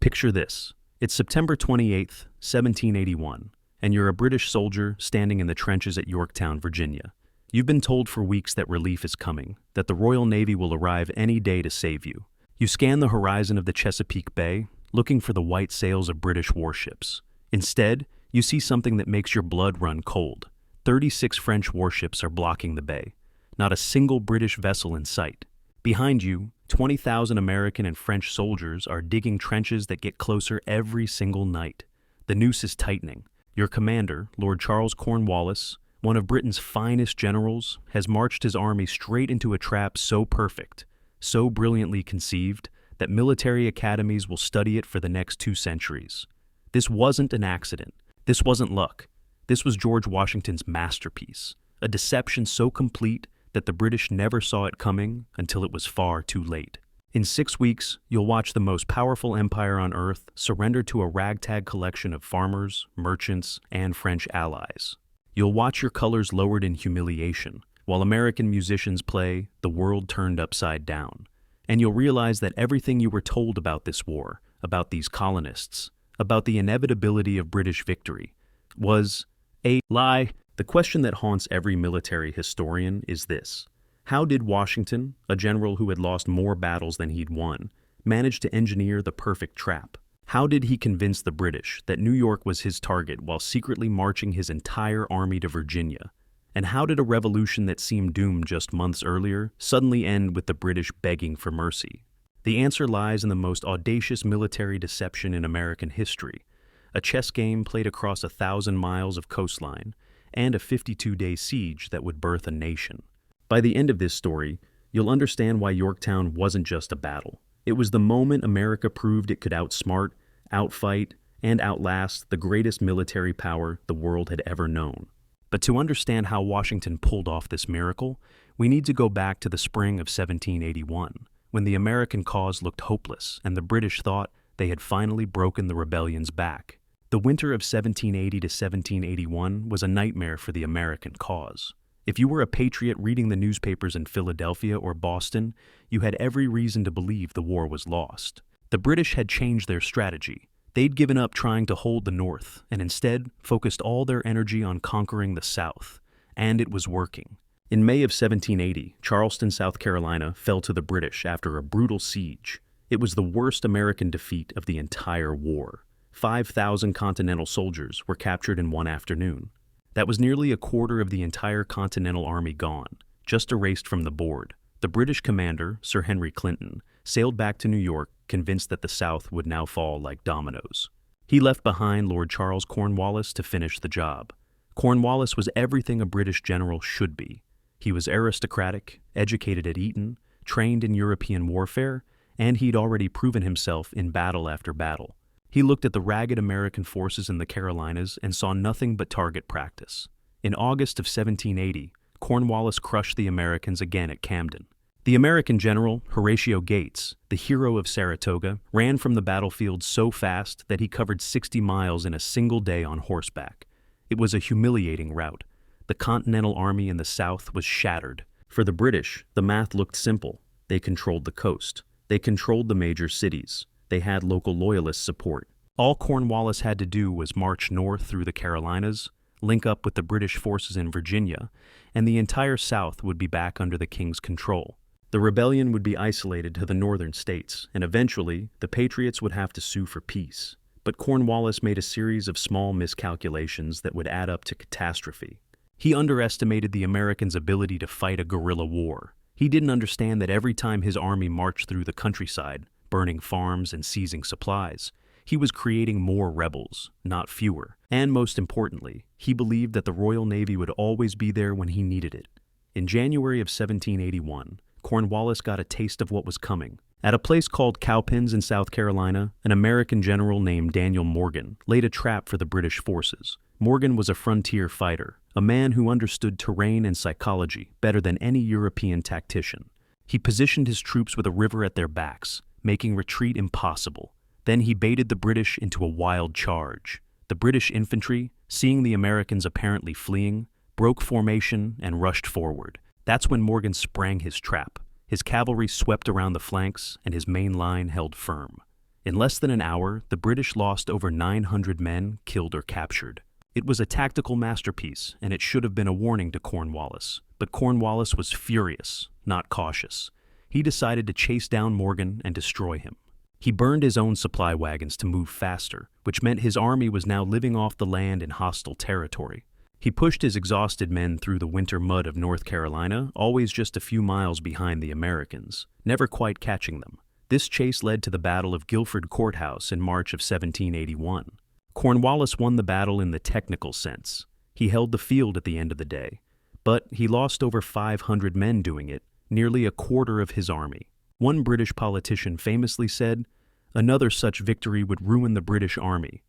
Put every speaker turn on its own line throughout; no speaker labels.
Picture this. It's September 28th, 1781, and you're a British soldier standing in the trenches at Yorktown, Virginia. You've been told for weeks that relief is coming, that the Royal Navy will arrive any day to save you. You scan the horizon of the Chesapeake Bay, looking for the white sails of British warships. Instead, you see something that makes your blood run cold. 36 French warships are blocking the bay. Not a single British vessel in sight. Behind you, 20,000 American and French soldiers are digging trenches that get closer every single night. The noose is tightening. Your commander, Lord Charles Cornwallis, one of Britain's finest generals, has marched his army straight into a trap so perfect, so brilliantly conceived, that military academies will study it for the next 2 centuries. This wasn't an accident. This wasn't luck. This was George Washington's masterpiece, a deception so complete that the British never saw it coming until it was far too late. In 6 weeks, you'll watch the most powerful empire on earth surrender to a ragtag collection of farmers, merchants, and French allies. You'll watch your colors lowered in humiliation, while American musicians play "The World Turned Upside Down." And you'll realize that everything you were told about this war, about these colonists, about the inevitability of British victory, was a lie. The question that haunts every military historian is this: how did Washington, a general who had lost more battles than he'd won, manage to engineer the perfect trap? How did he convince the British that New York was his target while secretly marching his entire army to Virginia? And how did a revolution that seemed doomed just months earlier suddenly end with the British begging for mercy? The answer lies in the most audacious military deception in American history, a chess game played across 1,000 miles of coastline, and a 52-day siege that would birth a nation. By the end of this story, you'll understand why Yorktown wasn't just a battle. It was the moment America proved it could outsmart, outfight, and outlast the greatest military power the world had ever known. But to understand how Washington pulled off this miracle, we need to go back to the spring of 1781, when the American cause looked hopeless and the British thought they had finally broken the rebellion's back. The winter of 1780 to 1781 was a nightmare for the American cause. If you were a patriot reading the newspapers in Philadelphia or Boston, you had every reason to believe the war was lost. The British had changed their strategy. They'd given up trying to hold the North and instead focused all their energy on conquering the South. And it was working. In May of 1780, Charleston, South Carolina, fell to the British after a brutal siege. It was the worst American defeat of the entire war. 5,000 Continental soldiers were captured in one afternoon. That was nearly a quarter of the entire Continental Army gone, just erased from the board. The British commander, Sir Henry Clinton, sailed back to New York, convinced that the South would now fall like dominoes. He left behind Lord Charles Cornwallis to finish the job. Cornwallis was everything a British general should be. He was aristocratic, educated at Eton, trained in European warfare, and he'd already proven himself in battle after battle. He looked at the ragged American forces in the Carolinas and saw nothing but target practice. In August of 1780, Cornwallis crushed the Americans again at Camden. The American general, Horatio Gates, the hero of Saratoga, ran from the battlefield so fast that he covered 60 miles in a single day on horseback. It was a humiliating rout. The Continental Army in the South was shattered. For the British, the math looked simple. They controlled the coast. They controlled the major cities. They had local loyalist support. All Cornwallis had to do was march north through the Carolinas, link up with the British forces in Virginia, and the entire South would be back under the King's control. The rebellion would be isolated to the northern states, and eventually, the Patriots would have to sue for peace. But Cornwallis made a series of small miscalculations that would add up to catastrophe. He underestimated the Americans' ability to fight a guerrilla war. He didn't understand that every time his army marched through the countryside, burning farms and seizing supplies, he was creating more rebels, not fewer. And most importantly, he believed that the Royal Navy would always be there when he needed it. In January of 1781, Cornwallis got a taste of what was coming. At a place called Cowpens in South Carolina, an American general named Daniel Morgan laid a trap for the British forces. Morgan was a frontier fighter, a man who understood terrain and psychology better than any European tactician. He positioned his troops with a river at their backs, making retreat impossible. Then he baited the British into a wild charge. The British infantry, seeing the Americans apparently fleeing, broke formation and rushed forward. That's when Morgan sprang his trap. His cavalry swept around the flanks, and his main line held firm. In less than an hour, the British lost over 900 men killed or captured. It was a tactical masterpiece, and it should have been a warning to Cornwallis. But Cornwallis was furious, not cautious. He decided to chase down Morgan and destroy him. He burned his own supply wagons to move faster, which meant his army was now living off the land in hostile territory. He pushed his exhausted men through the winter mud of North Carolina, always just a few miles behind the Americans, never quite catching them. This chase led to the Battle of Guilford Courthouse in March of 1781. Cornwallis won the battle in the technical sense. He held the field at the end of the day, but he lost over 500 men doing it, nearly a quarter of his army. One British politician famously said, "Another such victory would ruin the British army."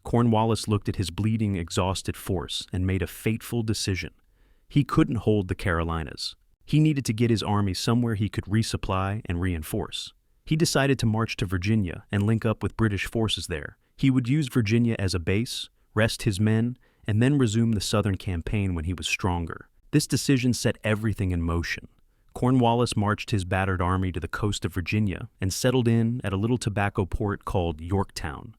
Cornwallis looked at his bleeding, exhausted force and made a fateful decision. He couldn't hold the Carolinas. He needed to get his army somewhere he could resupply and reinforce. He decided to march to Virginia and link up with British forces there. He would use Virginia as a base, rest his men, and then resume the southern campaign when he was stronger. This decision set everything in motion. Cornwallis marched his battered army to the coast of Virginia and settled in at a little tobacco port called Yorktown.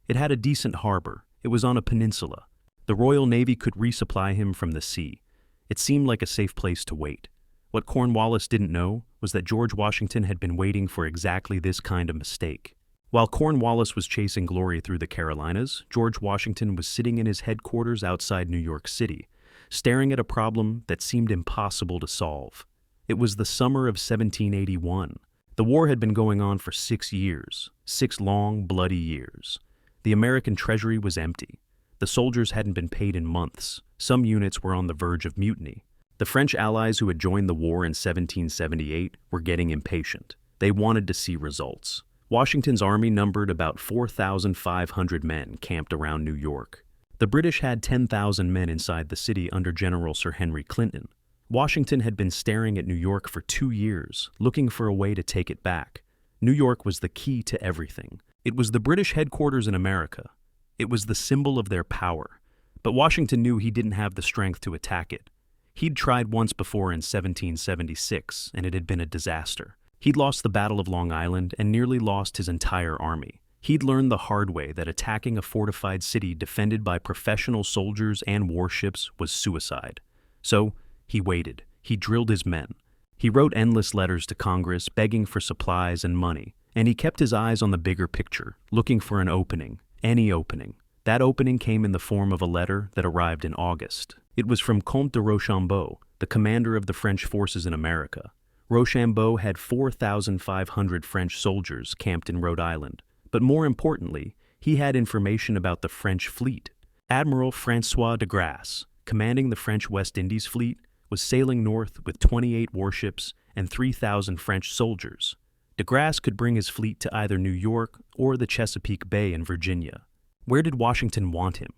It had a decent harbor. It was on a peninsula. The Royal Navy could resupply him from the sea. It seemed like a safe place to wait. What Cornwallis didn't know was that George Washington had been waiting for exactly this kind of mistake. While Cornwallis was chasing glory through the Carolinas, George Washington was sitting in his headquarters outside New York City, staring at a problem that seemed impossible to solve. It was the summer of 1781. The war had been going on for 6 years, 6 long, bloody years. The American treasury was empty. The soldiers hadn't been paid in months. Some units were on the verge of mutiny. The French allies who had joined the war in 1778 were getting impatient. They wanted to see results. Washington's army numbered about 4,500 men camped around New York. The British had 10,000 men inside the city under General Sir Henry Clinton. Washington had been staring at New York for 2 years, looking for a way to take it back. New York was the key to everything. It was the British headquarters in America. It was the symbol of their power. But Washington knew he didn't have the strength to attack it. He'd tried once before in 1776, and it had been a disaster. He'd lost the Battle of Long Island and nearly lost his entire army. He'd learned the hard way that attacking a fortified city defended by professional soldiers and warships was suicide. So, he waited. He drilled his men. He wrote endless letters to Congress begging for supplies and money, and he kept his eyes on the bigger picture, looking for an opening, any opening. That opening came in the form of a letter that arrived in August. It was from Comte de Rochambeau, the commander of the French forces in America. Rochambeau had 4,500 French soldiers camped in Rhode Island, but more importantly, he had information about the French fleet. Admiral François de Grasse, commanding the French West Indies fleet, was sailing north with 28 warships and 3,000 French soldiers. De Grasse could bring his fleet to either New York or the Chesapeake Bay in Virginia. Where did Washington want him?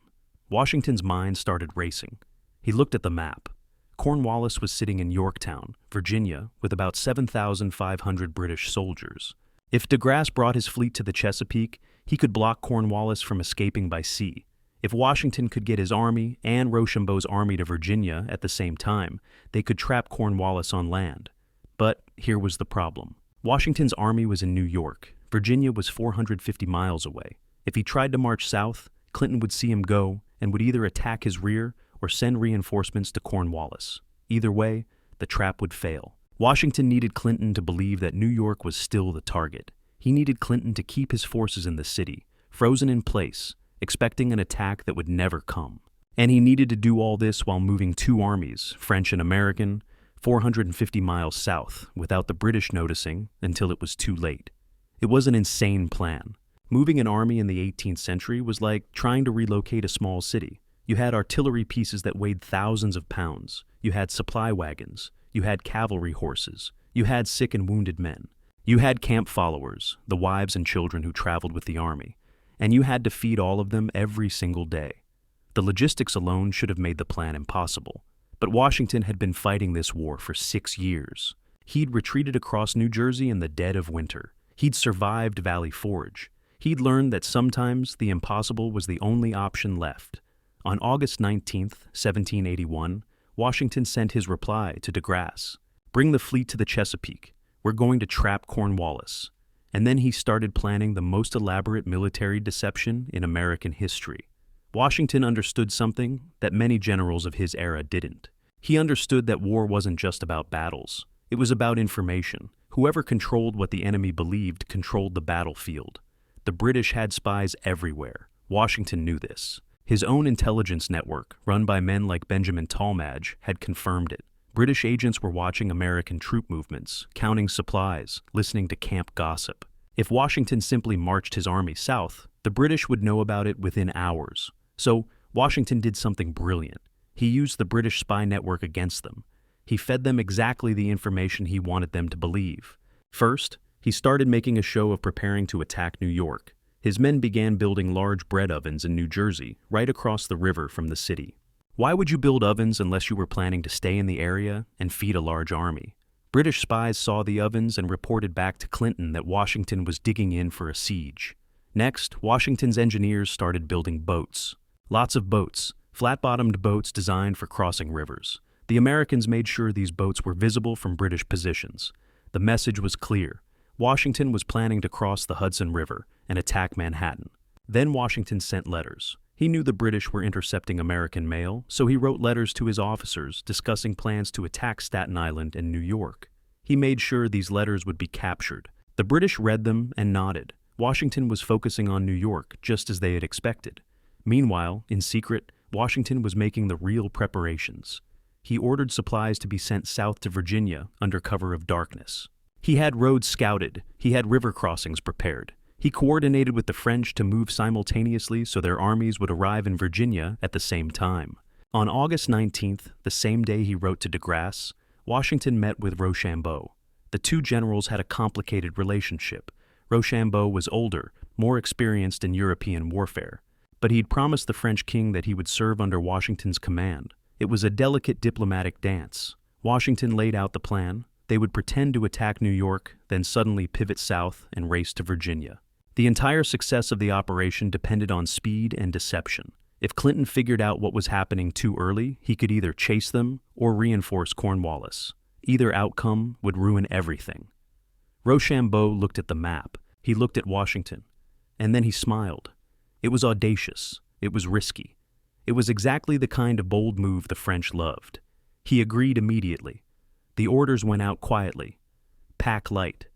Washington's mind started racing. He looked at the map. Cornwallis was sitting in Yorktown, Virginia, with about 7,500 British soldiers. If de Grasse brought his fleet to the Chesapeake, he could block Cornwallis from escaping by sea. If Washington could get his army and Rochambeau's army to Virginia at the same time, they could trap Cornwallis on land. But here was the problem. Washington's army was in New York. Virginia was 450 miles away. If he tried to march south, Clinton would see him go and would either attack his rear or send reinforcements to Cornwallis. Either way, the trap would fail. Washington needed Clinton to believe that New York was still the target. He needed Clinton to keep his forces in the city, frozen in place, expecting an attack that would never come. And he needed to do all this while moving 2 armies, French and American, 450 miles south, without the British noticing until it was too late. It was an insane plan. Moving an army in the 18th century was like trying to relocate a small city. You had artillery pieces that weighed thousands of pounds. You had supply wagons. You had cavalry horses. You had sick and wounded men. You had camp followers, the wives and children who traveled with the army. And you had to feed all of them every single day. The logistics alone should have made the plan impossible. But Washington had been fighting this war for 6 years. He'd retreated across New Jersey in the dead of winter. He'd survived Valley Forge. He'd learned that sometimes the impossible was the only option left. On August 19th, 1781, Washington sent his reply to de Grasse. "Bring the fleet to the Chesapeake. We're going to trap Cornwallis." And then he started planning the most elaborate military deception in American history. Washington understood something that many generals of his era didn't. He understood that war wasn't just about battles. It was about information. Whoever controlled what the enemy believed controlled the battlefield. The British had spies everywhere. Washington knew this. His own intelligence network, run by men like Benjamin Talmadge, had confirmed it. British agents were watching American troop movements, counting supplies, listening to camp gossip. If Washington simply marched his army south, the British would know about it within hours. So, Washington did something brilliant. He used the British spy network against them. He fed them exactly the information he wanted them to believe. First, he started making a show of preparing to attack New York. His men began building large bread ovens in New Jersey, right across the river from the city. Why would you build ovens unless you were planning to stay in the area and feed a large army? British spies saw the ovens and reported back to Clinton that Washington was digging in for a siege. Next, Washington's engineers started building boats. Lots of boats, flat-bottomed boats designed for crossing rivers. The Americans made sure these boats were visible from British positions. The message was clear. Washington was planning to cross the Hudson River and attack Manhattan. Then Washington sent letters. He knew the British were intercepting American mail, so he wrote letters to his officers discussing plans to attack Staten Island and New York. He made sure these letters would be captured. The British read them and nodded. Washington was focusing on New York, just as they had expected. Meanwhile, in secret, Washington was making the real preparations. He ordered supplies to be sent south to Virginia under cover of darkness. He had roads scouted. He had river crossings prepared. He coordinated with the French to move simultaneously so their armies would arrive in Virginia at the same time. On August 19th, the same day he wrote to de Grasse, Washington met with Rochambeau. The two generals had a complicated relationship. Rochambeau was older, more experienced in European warfare, but he'd promised the French king that he would serve under Washington's command. It was a delicate diplomatic dance. Washington laid out the plan. They would pretend to attack New York, then suddenly pivot south and race to Virginia. The entire success of the operation depended on speed and deception. If Clinton figured out what was happening too early, he could either chase them or reinforce Cornwallis. Either outcome would ruin everything. Rochambeau looked at the map. He looked at Washington. And then he smiled. It was audacious. It was risky. It was exactly the kind of bold move the French loved. He agreed immediately. The orders went out quietly. Pack light.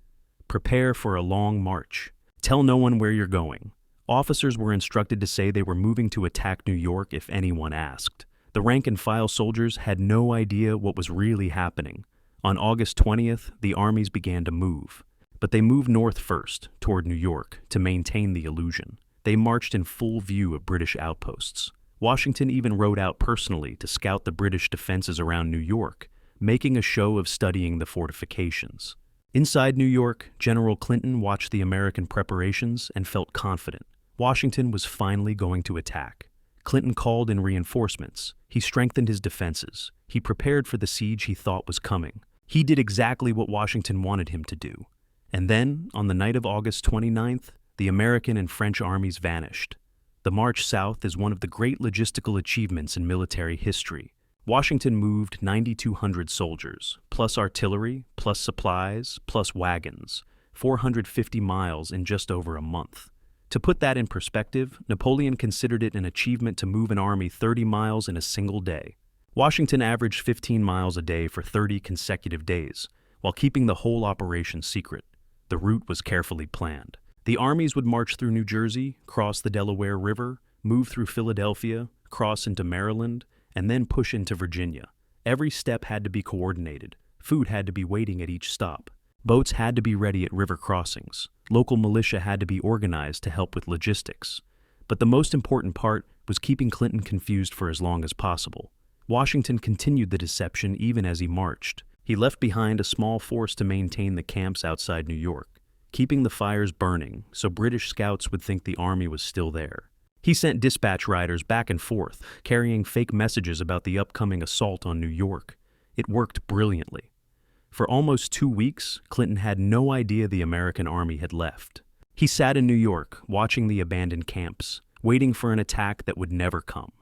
Prepare for a long march. Tell no one where you're going. Officers were instructed to say they were moving to attack New York if anyone asked. The rank-and-file soldiers had no idea what was really happening. On August 20th, the armies began to move. But they moved north first, toward New York, to maintain the illusion. They marched in full view of British outposts. Washington even rode out personally to scout the British defenses around New York, making a show of studying the fortifications. Inside New York, General Clinton watched the American preparations and felt confident. Washington was finally going to attack. Clinton called in reinforcements. He strengthened his defenses. He prepared for the siege he thought was coming. He did exactly what Washington wanted him to do. And then, on the night of August 29th, the American and French armies vanished. The march south is one of the great logistical achievements in military history. Washington moved 9,200 soldiers, plus artillery, plus supplies, plus wagons, 450 miles in just over a month. To put that in perspective, Napoleon considered it an achievement to move an army 30 miles in a single day. Washington averaged 15 miles a day for 30 consecutive days, while keeping the whole operation secret. The route was carefully planned. The armies would march through New Jersey, cross the Delaware River, move through Philadelphia, cross into Maryland, and then push into Virginia. Every step had to be coordinated. Food had to be waiting at each stop. Boats had to be ready at river crossings. Local militia had to be organized to help with logistics. But the most important part was keeping Clinton confused for as long as possible. Washington continued the deception even as he marched. He left behind a small force to maintain the camps outside New York, keeping the fires burning so British scouts would think the army was still there. He sent dispatch riders back and forth, carrying fake messages about the upcoming assault on New York. It worked brilliantly. For almost 2 weeks, Clinton had no idea the American army had left. He sat in New York, watching the abandoned camps, waiting for an attack that would never come.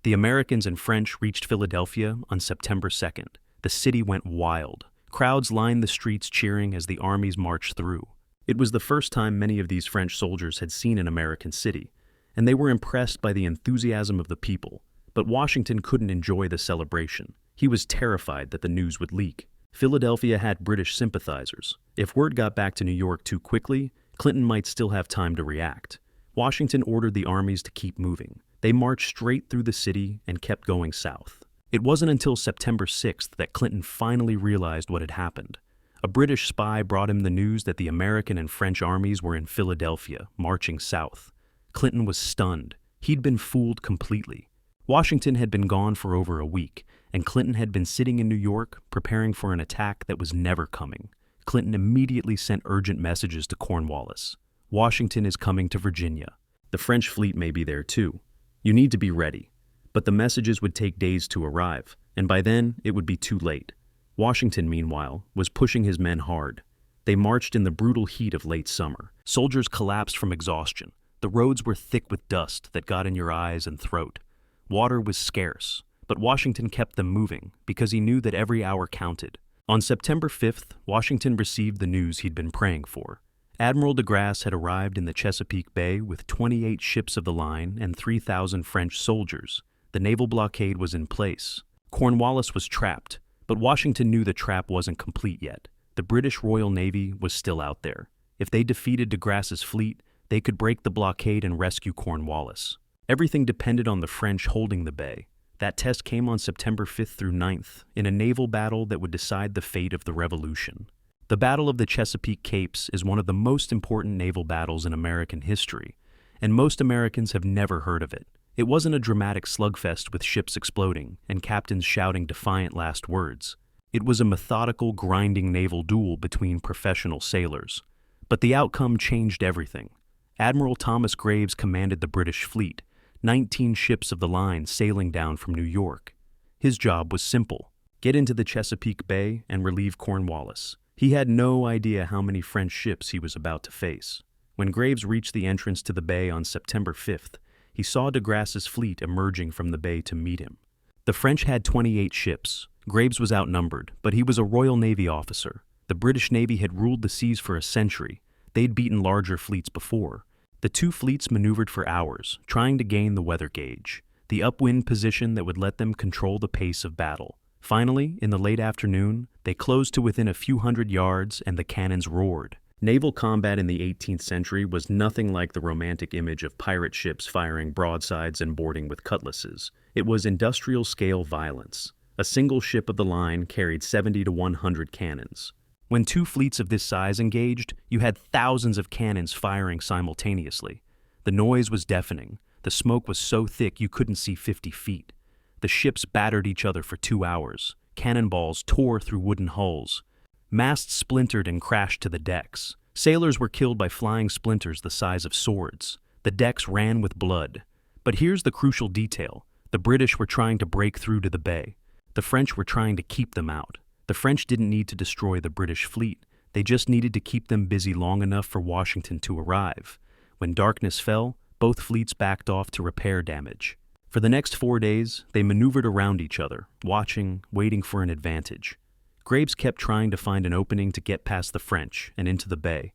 The Americans and French reached Philadelphia on September 2nd. The city went wild. Crowds lined the streets cheering as the armies marched through. It was the first time many of these French soldiers had seen an American city, and they were impressed by the enthusiasm of the people. But Washington couldn't enjoy the celebration. He was terrified that the news would leak. Philadelphia had British sympathizers. If word got back to New York too quickly, Clinton might still have time to react. Washington ordered the armies to keep moving. They marched straight through the city and kept going south. It wasn't until September 6th that Clinton finally realized what had happened. A British spy brought him the news that the American and French armies were in Philadelphia, marching south. Clinton was stunned. He'd been fooled completely. Washington had been gone for over a week, and Clinton had been sitting in New York, preparing for an attack that was never coming. Clinton immediately sent urgent messages to Cornwallis. Washington is coming to Virginia. The French fleet may be there too. You need to be ready. But the messages would take days to arrive, and by then it would be too late. Washington, meanwhile, was pushing his men hard. They marched in the brutal heat of late summer. Soldiers collapsed from exhaustion. The roads were thick with dust that got in your eyes and throat. Water was scarce, but Washington kept them moving because he knew that every hour counted. On September 5th, Washington received the news he'd been praying for. Admiral de Grasse had arrived in the Chesapeake Bay with 28 ships of the line and 3,000 French soldiers. The naval blockade was in place. Cornwallis was trapped, but Washington knew the trap wasn't complete yet. The British Royal Navy was still out there. If they defeated de Grasse's fleet, they could break the blockade and rescue Cornwallis. Everything depended on the French holding the bay. That test came on September 5th through 9th, in a naval battle that would decide the fate of the Revolution. The Battle of the Chesapeake Capes is one of the most important naval battles in American history, and most Americans have never heard of it. It wasn't a dramatic slugfest with ships exploding and captains shouting defiant last words. It was a methodical, grinding naval duel between professional sailors. But the outcome changed everything. Admiral Thomas Graves commanded the British fleet, 19 ships of the line sailing down from New York. His job was simple: get into the Chesapeake Bay and relieve Cornwallis. He had no idea how many French ships he was about to face. When Graves reached the entrance to the bay on September 5th, he saw de Grasse's fleet emerging from the bay to meet him. The French had 28 ships. Graves was outnumbered, but he was a Royal Navy officer. The British Navy had ruled the seas for a century. They'd beaten larger fleets before. The two fleets maneuvered for hours, trying to gain the weather gauge, the upwind position that would let them control the pace of battle. Finally, in the late afternoon, they closed to within a few hundred yards and the cannons roared. Naval combat in the 18th century was nothing like the romantic image of pirate ships firing broadsides and boarding with cutlasses. It was industrial-scale violence. A single ship of the line carried 70 to 100 cannons. When two fleets of this size engaged, you had thousands of cannons firing simultaneously. The noise was deafening. The smoke was so thick you couldn't see 50 feet. The ships battered each other for 2 hours. Cannonballs tore through wooden hulls. Masts splintered and crashed to the decks. Sailors were killed by flying splinters the size of swords. The decks ran with blood. But here's the crucial detail. The British were trying to break through to the bay. The French were trying to keep them out. The French didn't need to destroy the British fleet. They just needed to keep them busy long enough for Washington to arrive. When darkness fell, both fleets backed off to repair damage. For the next 4 days, they maneuvered around each other, watching, waiting for an advantage. Graves kept trying to find an opening to get past the French and into the bay.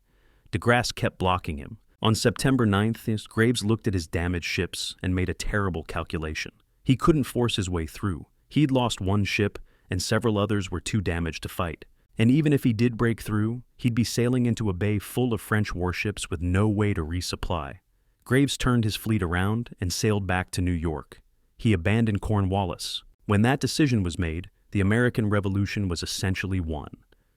De Grasse kept blocking him. On September 9th, Graves looked at his damaged ships and made a terrible calculation. He couldn't force his way through. He'd lost one ship, and several others were too damaged to fight. And even if he did break through, he'd be sailing into a bay full of French warships with no way to resupply. Graves turned his fleet around and sailed back to New York. He abandoned Cornwallis. When that decision was made, the American Revolution was essentially won.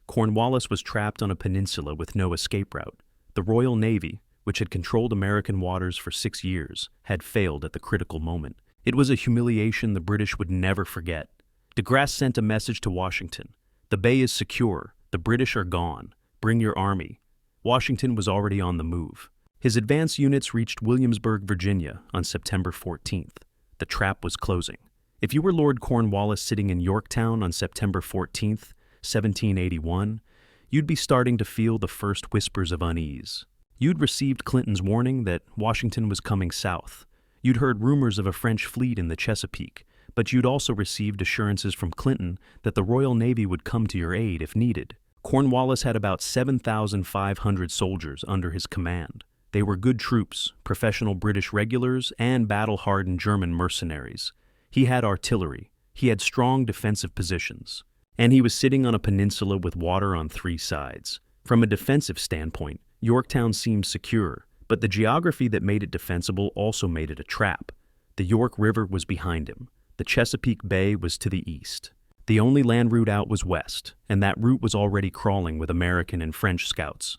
Cornwallis was trapped on a peninsula with no escape route. The Royal Navy, which had controlled American waters for 6 years, had failed at the critical moment. It was a humiliation the British would never forget. De Grasse sent a message to Washington. The bay is secure. The British are gone. Bring your army. Washington was already on the move. His advance units reached Williamsburg, Virginia, on September 14th. The trap was closing. If you were Lord Cornwallis sitting in Yorktown on September 14th, 1781, you'd be starting to feel the first whispers of unease. You'd received Clinton's warning that Washington was coming south. You'd heard rumors of a French fleet in the Chesapeake, but you'd also received assurances from Clinton that the Royal Navy would come to your aid if needed. Cornwallis had about 7,500 soldiers under his command. They were good troops, professional British regulars, and battle-hardened German mercenaries. He had artillery. He had strong defensive positions. And he was sitting on a peninsula with water on three sides. From a defensive standpoint, Yorktown seemed secure, but the geography that made it defensible also made it a trap. The York River was behind him. The Chesapeake Bay was to the east. The only land route out was west, and that route was already crawling with American and French scouts.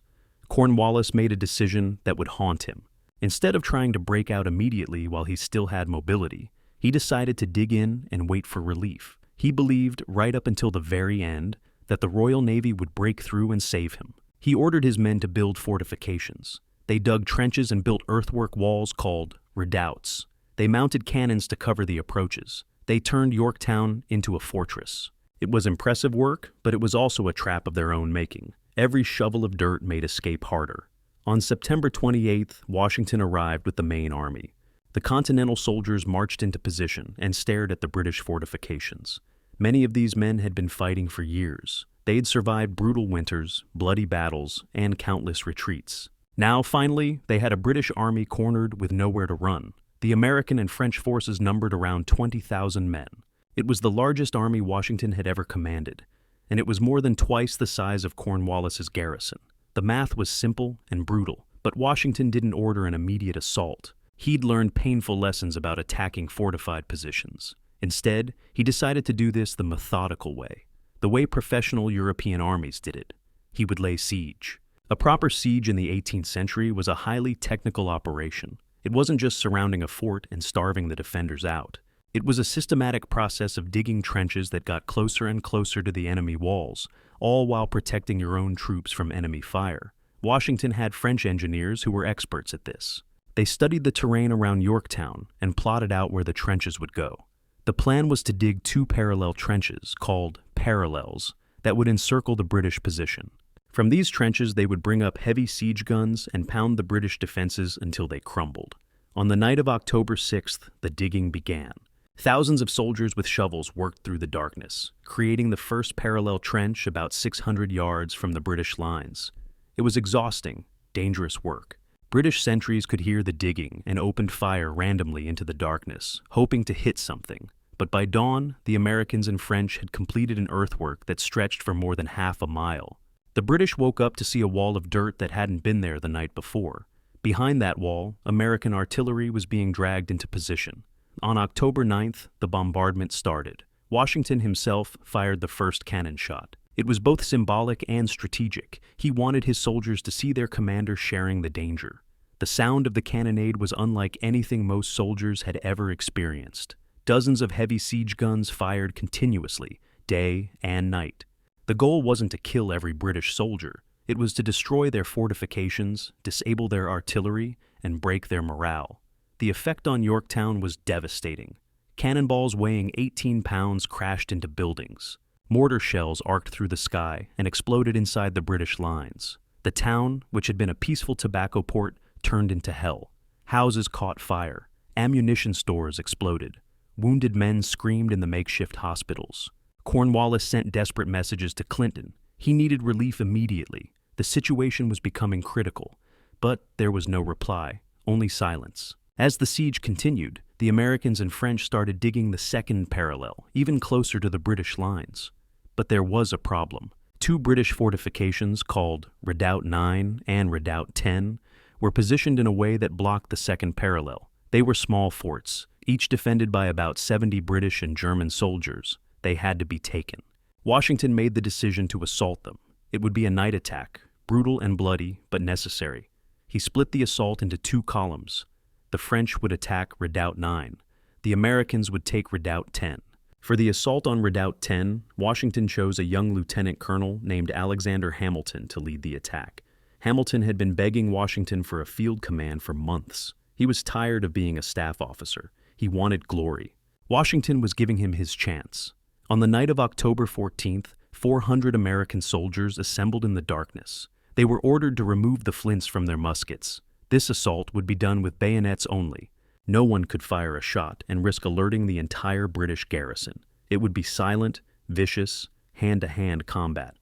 Cornwallis made a decision that would haunt him. Instead of trying to break out immediately while he still had mobility, he decided to dig in and wait for relief. He believed, right up until the very end, that the Royal Navy would break through and save him. He ordered his men to build fortifications. They dug trenches and built earthwork walls called redoubts. They mounted cannons to cover the approaches. They turned Yorktown into a fortress. It was impressive work, but it was also a trap of their own making. Every shovel of dirt made escape harder. On September 28th, Washington arrived with the main army. The Continental soldiers marched into position and stared at the British fortifications. Many of these men had been fighting for years. They had survived brutal winters, bloody battles, and countless retreats. Now, finally, they had a British army cornered with nowhere to run. The American and French forces numbered around 20,000 men. It was the largest army Washington had ever commanded, and it was more than twice the size of Cornwallis's garrison. The math was simple and brutal, but Washington didn't order an immediate assault. He'd learned painful lessons about attacking fortified positions. Instead, he decided to do this the methodical way, the way professional European armies did it. He would lay siege. A proper siege in the 18th century was a highly technical operation. It wasn't just surrounding a fort and starving the defenders out. It was a systematic process of digging trenches that got closer and closer to the enemy walls, all while protecting your own troops from enemy fire. Washington had French engineers who were experts at this. They studied the terrain around Yorktown and plotted out where the trenches would go. The plan was to dig two parallel trenches, called parallels, that would encircle the British position. From these trenches, they would bring up heavy siege guns and pound the British defenses until they crumbled. On the night of October 6th, the digging began. Thousands of soldiers with shovels worked through the darkness, creating the first parallel trench about 600 yards from the British lines. It was exhausting, dangerous work. British sentries could hear the digging and opened fire randomly into the darkness, hoping to hit something. But by dawn, the Americans and French had completed an earthwork that stretched for more than half a mile. The British woke up to see a wall of dirt that hadn't been there the night before. Behind that wall, American artillery was being dragged into position. On October 9th, the bombardment started. Washington himself fired the first cannon shot. It was both symbolic and strategic. He wanted his soldiers to see their commander sharing the danger. The sound of the cannonade was unlike anything most soldiers had ever experienced. Dozens of heavy siege guns fired continuously, day and night. The goal wasn't to kill every British soldier. It was to destroy their fortifications, disable their artillery, and break their morale. The effect on Yorktown was devastating. Cannonballs weighing 18 pounds crashed into buildings. Mortar shells arced through the sky and exploded inside the British lines. The town, which had been a peaceful tobacco port, turned into hell. Houses caught fire. Ammunition stores exploded. Wounded men screamed in the makeshift hospitals. Cornwallis sent desperate messages to Clinton. He needed relief immediately. The situation was becoming critical. But there was no reply, only silence. As the siege continued, the Americans and French started digging the second parallel, even closer to the British lines. But there was a problem. Two British fortifications, called Redoubt 9 and Redoubt 10, were positioned in a way that blocked the second parallel. They were small forts, each defended by about 70 British and German soldiers. They had to be taken. Washington made the decision to assault them. It would be a night attack, brutal and bloody, but necessary. He split the assault into two columns. The French would attack Redoubt 9. The Americans would take Redoubt 10. For the assault on Redoubt 10, Washington chose a young lieutenant colonel named Alexander Hamilton to lead the attack. Hamilton had been begging Washington for a field command for months. He was tired of being a staff officer. He wanted glory. Washington was giving him his chance. On the night of October 14th, 400 American soldiers assembled in the darkness. They were ordered to remove the flints from their muskets. This assault would be done with bayonets only. No one could fire a shot and risk alerting the entire British garrison. It would be silent, vicious, hand-to-hand combat.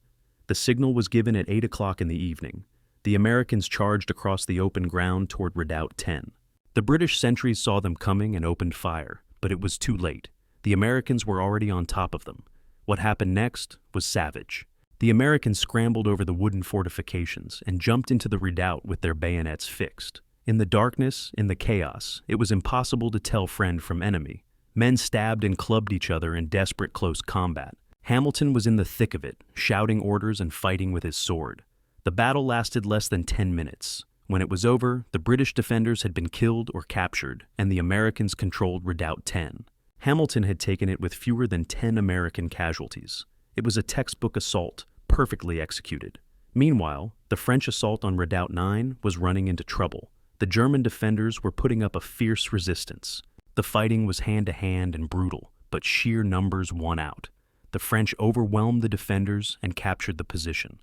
The signal was given at 8 o'clock in the evening. The Americans charged across the open ground toward Redoubt 10. The British sentries saw them coming and opened fire, but it was too late. The Americans were already on top of them. What happened next was savage. The Americans scrambled over the wooden fortifications and jumped into the redoubt with their bayonets fixed. In the darkness, in the chaos, it was impossible to tell friend from enemy. Men stabbed and clubbed each other in desperate close combat. Hamilton was in the thick of it, shouting orders and fighting with his sword. The battle lasted less than 10 minutes. When it was over, the British defenders had been killed or captured, and the Americans controlled Redoubt 10. Hamilton had taken it with fewer than 10 American casualties. It was a textbook assault, perfectly executed. Meanwhile, the French assault on Redoubt 9 was running into trouble. The German defenders were putting up a fierce resistance. The fighting was hand-to-hand and brutal, but sheer numbers won out. The French overwhelmed the defenders and captured the position.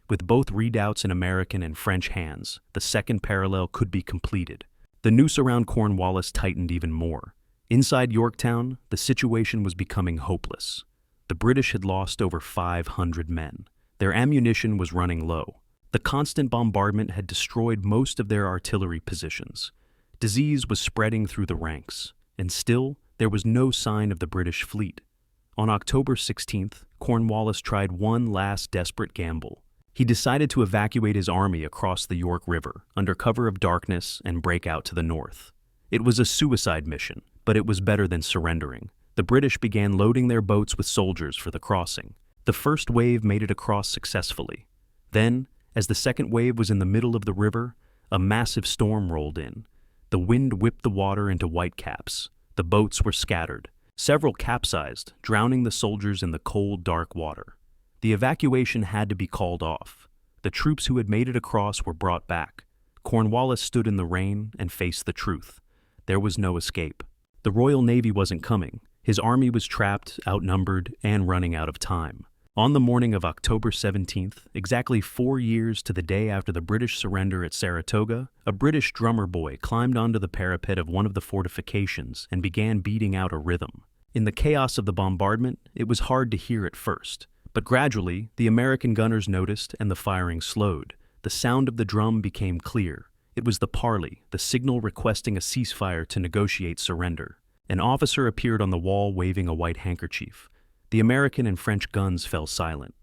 With both redoubts in American and French hands, the second parallel could be completed. The noose around Cornwallis tightened even more. Inside Yorktown, the situation was becoming hopeless. The British had lost over 500 men. Their ammunition was running low. The constant bombardment had destroyed most of their artillery positions. Disease was spreading through the ranks, and still there was no sign of the British fleet. On October 16th, Cornwallis tried one last desperate gamble. He decided to evacuate his army across the York River under cover of darkness and break out to the north. It was a suicide mission, but it was better than surrendering. The British began loading their boats with soldiers for the crossing. The first wave made it across successfully. Then, as the second wave was in the middle of the river, a massive storm rolled in. The wind whipped the water into whitecaps. The boats were scattered. Several capsized, drowning the soldiers in the cold, dark water. The evacuation had to be called off. The troops who had made it across were brought back. Cornwallis stood in the rain and faced the truth. There was no escape. The Royal Navy wasn't coming. His army was trapped, outnumbered, and running out of time. On the morning of October 17th, exactly 4 years to the day after the British surrender at Saratoga, a British drummer boy climbed onto the parapet of one of the fortifications and began beating out a rhythm. In the chaos of the bombardment, it was hard to hear at first. But gradually, the American gunners noticed and the firing slowed. The sound of the drum became clear. It was the parley, the signal requesting a ceasefire to negotiate surrender. An officer appeared on the wall waving a white handkerchief. The American and French guns fell silent.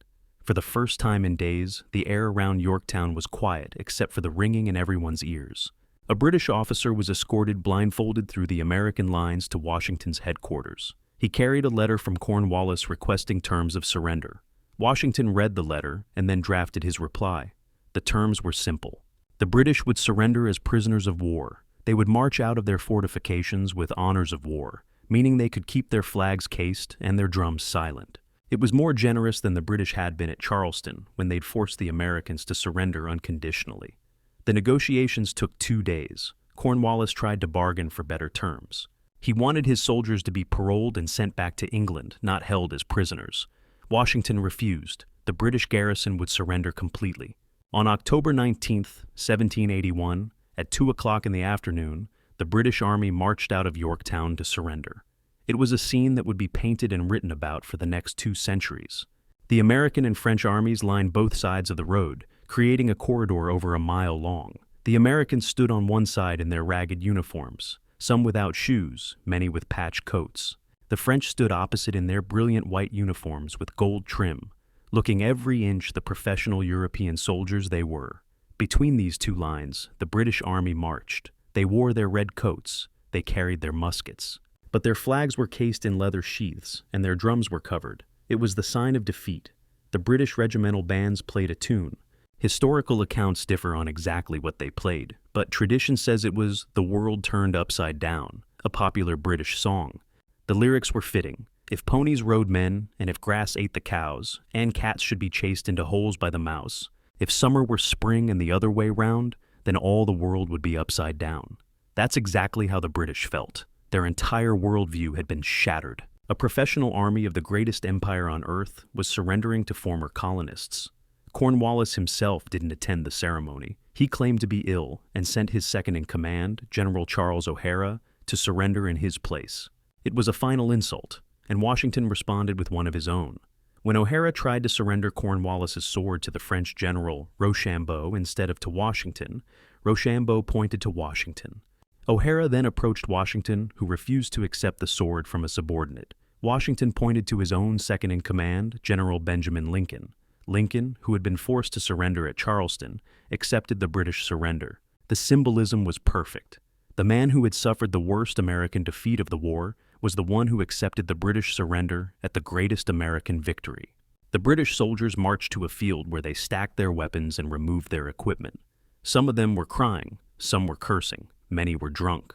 For the first time in days, the air around Yorktown was quiet except for the ringing in everyone's ears. A British officer was escorted blindfolded through the American lines to Washington's headquarters. He carried a letter from Cornwallis requesting terms of surrender. Washington read the letter and then drafted his reply. The terms were simple. The British would surrender as prisoners of war. They would march out of their fortifications with honors of war, meaning they could keep their flags cased and their drums silent. It was more generous than the British had been at Charleston when they'd forced the Americans to surrender unconditionally. The negotiations took 2 days. Cornwallis tried to bargain for better terms. He wanted his soldiers to be paroled and sent back to England, not held as prisoners. Washington refused. The British garrison would surrender completely. On October 19th, 1781, at 2 o'clock in the afternoon, the British Army marched out of Yorktown to surrender. It was a scene that would be painted and written about for the next 2 centuries. The American and French armies lined both sides of the road, creating a corridor over a mile long. The Americans stood on one side in their ragged uniforms, some without shoes, many with patched coats. The French stood opposite in their brilliant white uniforms with gold trim, looking every inch the professional European soldiers they were. Between these 2 lines, the British Army marched. They wore their red coats. They carried their muskets. But their flags were cased in leather sheaths, and their drums were covered. It was the sign of defeat. The British regimental bands played a tune. Historical accounts differ on exactly what they played, but tradition says it was "The World Turned Upside Down," a popular British song. The lyrics were fitting. If ponies rode men, and if grass ate the cows, and cats should be chased into holes by the mouse, if summer were spring and the other way round, then all the world would be upside down. That's exactly how the British felt. Their entire worldview had been shattered. A professional army of the greatest empire on earth was surrendering to former colonists. Cornwallis himself didn't attend the ceremony. He claimed to be ill and sent his second-in-command, General Charles O'Hara, to surrender in his place. It was a final insult, and Washington responded with one of his own. When O'Hara tried to surrender Cornwallis's sword to the French general Rochambeau instead of to Washington, Rochambeau pointed to Washington. O'Hara then approached Washington, who refused to accept the sword from a subordinate. Washington pointed to his own second-in-command, General Benjamin Lincoln. Lincoln, who had been forced to surrender at Charleston, accepted the British surrender. The symbolism was perfect. The man who had suffered the worst American defeat of the war was the one who accepted the British surrender at the greatest American victory. The British soldiers marched to a field where they stacked their weapons and removed their equipment. Some of them were crying, some were cursing, many were drunk.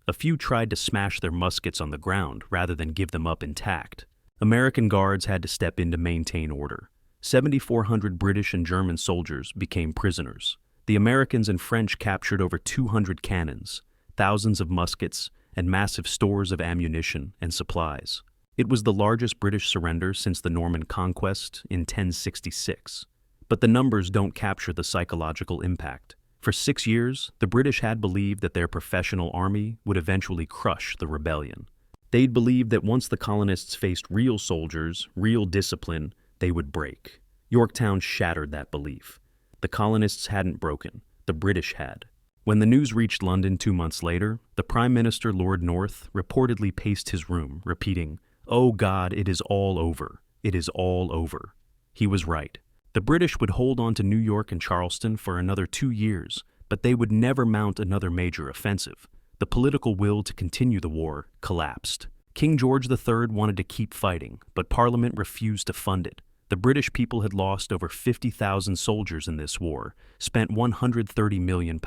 A few tried to smash their muskets on the ground rather than give them up intact. American guards had to step in to maintain order. 7,400 British and German soldiers became prisoners. The Americans and French captured over 200 cannons, thousands of muskets, and massive stores of ammunition and supplies. It was the largest British surrender since the Norman Conquest in 1066. But the numbers don't capture the psychological impact. For 6 years, the British had believed that their professional army would eventually crush the rebellion. They'd believed that once the colonists faced real soldiers, real discipline, they would break. Yorktown shattered that belief. The colonists hadn't broken, the British had. When the news reached London 2 months later, the Prime Minister Lord North reportedly paced his room, repeating, "Oh God, it is all over. It is all over." He was right. The British would hold on to New York and Charleston for another 2 years, but they would never mount another major offensive. The political will to continue the war collapsed. King George III wanted to keep fighting, but Parliament refused to fund it. The British people had lost over 50,000 soldiers in this war, spent £130 million,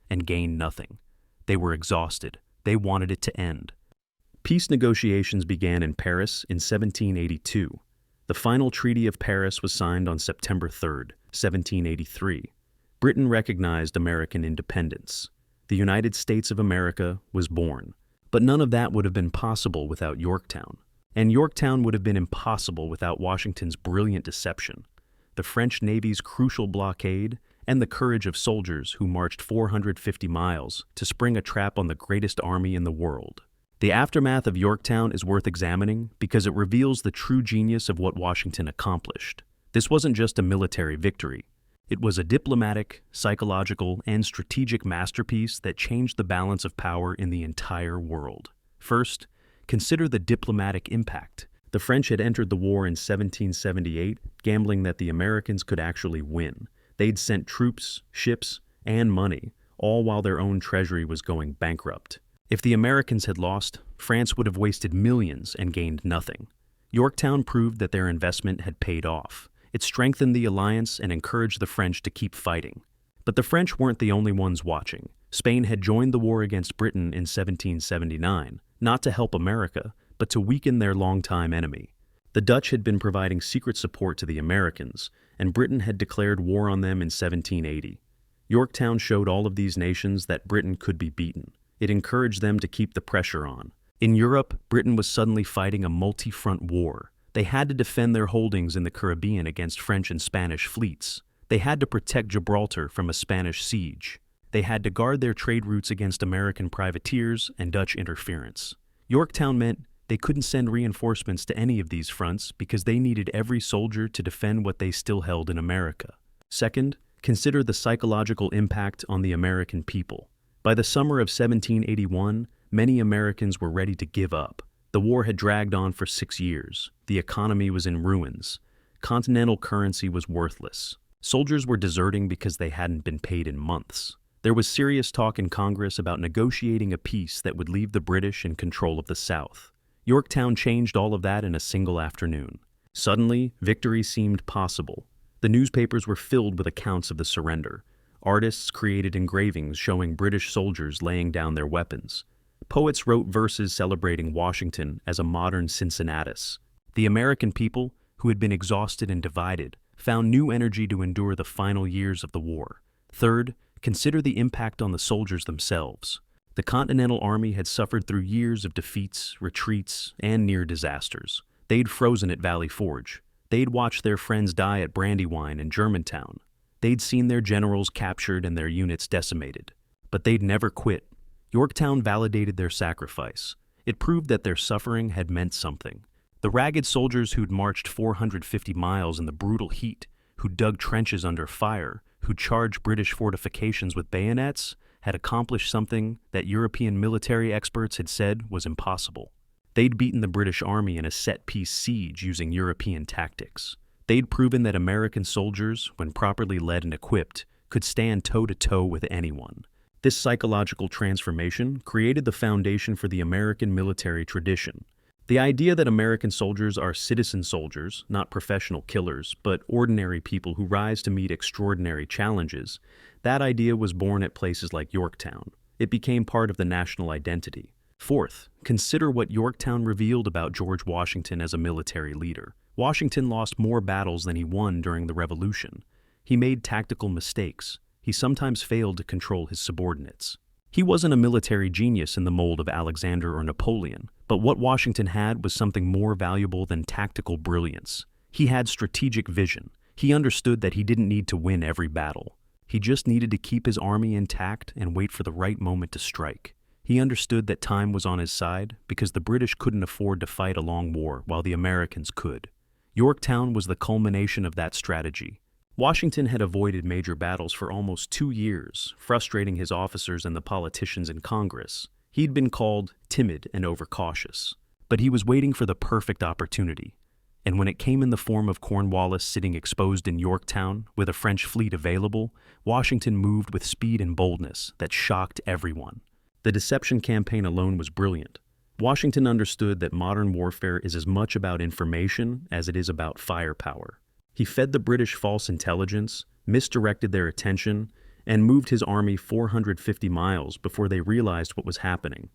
and gained nothing. They were exhausted. They wanted it to end. Peace negotiations began in Paris in 1782. The final Treaty of Paris was signed on September 3, 1783. Britain recognized American independence. The United States of America was born. But none of that would have been possible without Yorktown. And Yorktown would have been impossible without Washington's brilliant deception, the French Navy's crucial blockade, and the courage of soldiers who marched 450 miles to spring a trap on the greatest army in the world. The aftermath of Yorktown is worth examining because it reveals the true genius of what Washington accomplished. This wasn't just a military victory. It was a diplomatic, psychological, and strategic masterpiece that changed the balance of power in the entire world. First, consider the diplomatic impact. The French had entered the war in 1778, gambling that the Americans could actually win. They'd sent troops, ships, and money, all while their own treasury was going bankrupt. If the Americans had lost, France would have wasted millions and gained nothing. Yorktown proved that their investment had paid off. It strengthened the alliance and encouraged the French to keep fighting. But the French weren't the only ones watching. Spain had joined the war against Britain in 1779, not to help America, but to weaken their longtime enemy. The Dutch had been providing secret support to the Americans, and Britain had declared war on them in 1780. Yorktown showed all of these nations that Britain could be beaten. It encouraged them to keep the pressure on. In Europe, Britain was suddenly fighting a multi-front war. They had to defend their holdings in the Caribbean against French and Spanish fleets. They had to protect Gibraltar from a Spanish siege. They had to guard their trade routes against American privateers and Dutch interference. Yorktown meant they couldn't send reinforcements to any of these fronts because they needed every soldier to defend what they still held in America. Second, consider the psychological impact on the American people. By the summer of 1781, many Americans were ready to give up. The war had dragged on for 6 years. The economy was in ruins. Continental currency was worthless. Soldiers were deserting because they hadn't been paid in months. There was serious talk in Congress about negotiating a peace that would leave the British in control of the South. Yorktown changed all of that in a single afternoon. Suddenly, victory seemed possible. The newspapers were filled with accounts of the surrender. Artists created engravings showing British soldiers laying down their weapons. Poets wrote verses celebrating Washington as a modern Cincinnatus. The American people, who had been exhausted and divided, found new energy to endure the final years of the war. Third, consider the impact on the soldiers themselves. The Continental Army had suffered through years of defeats, retreats, and near disasters. They'd frozen at Valley Forge. They'd watched their friends die at Brandywine and Germantown. They'd seen their generals captured and their units decimated. But they'd never quit. Yorktown validated their sacrifice. It proved that their suffering had meant something. The ragged soldiers who'd marched 450 miles in the brutal heat, who dug trenches under fire, who charged British fortifications with bayonets, had accomplished something that European military experts had said was impossible. They'd beaten the British Army in a set-piece siege using European tactics. They'd proven that American soldiers, when properly led and equipped, could stand toe-to-toe with anyone. This psychological transformation created the foundation for the American military tradition. The idea that American soldiers are citizen soldiers, not professional killers, but ordinary people who rise to meet extraordinary challenges, that idea was born at places like Yorktown. It became part of the national identity. Fourth, consider what Yorktown revealed about George Washington as a military leader. Washington lost more battles than he won during the Revolution. He made tactical mistakes. He sometimes failed to control his subordinates. He wasn't a military genius in the mold of Alexander or Napoleon, but what Washington had was something more valuable than tactical brilliance. He had strategic vision. He understood that he didn't need to win every battle. He just needed to keep his army intact and wait for the right moment to strike. He understood that time was on his side because the British couldn't afford to fight a long war while the Americans could. Yorktown was the culmination of that strategy. Washington had avoided major battles for almost 2 years, frustrating his officers and the politicians in Congress. He'd been called timid and overcautious, but he was waiting for the perfect opportunity. And when it came in the form of Cornwallis sitting exposed in Yorktown with a French fleet available, Washington moved with speed and boldness that shocked everyone. The deception campaign alone was brilliant. Washington understood that modern warfare is as much about information as it is about firepower. He fed the British false intelligence, misdirected their attention, and moved his army 450 miles before they realized what was happening.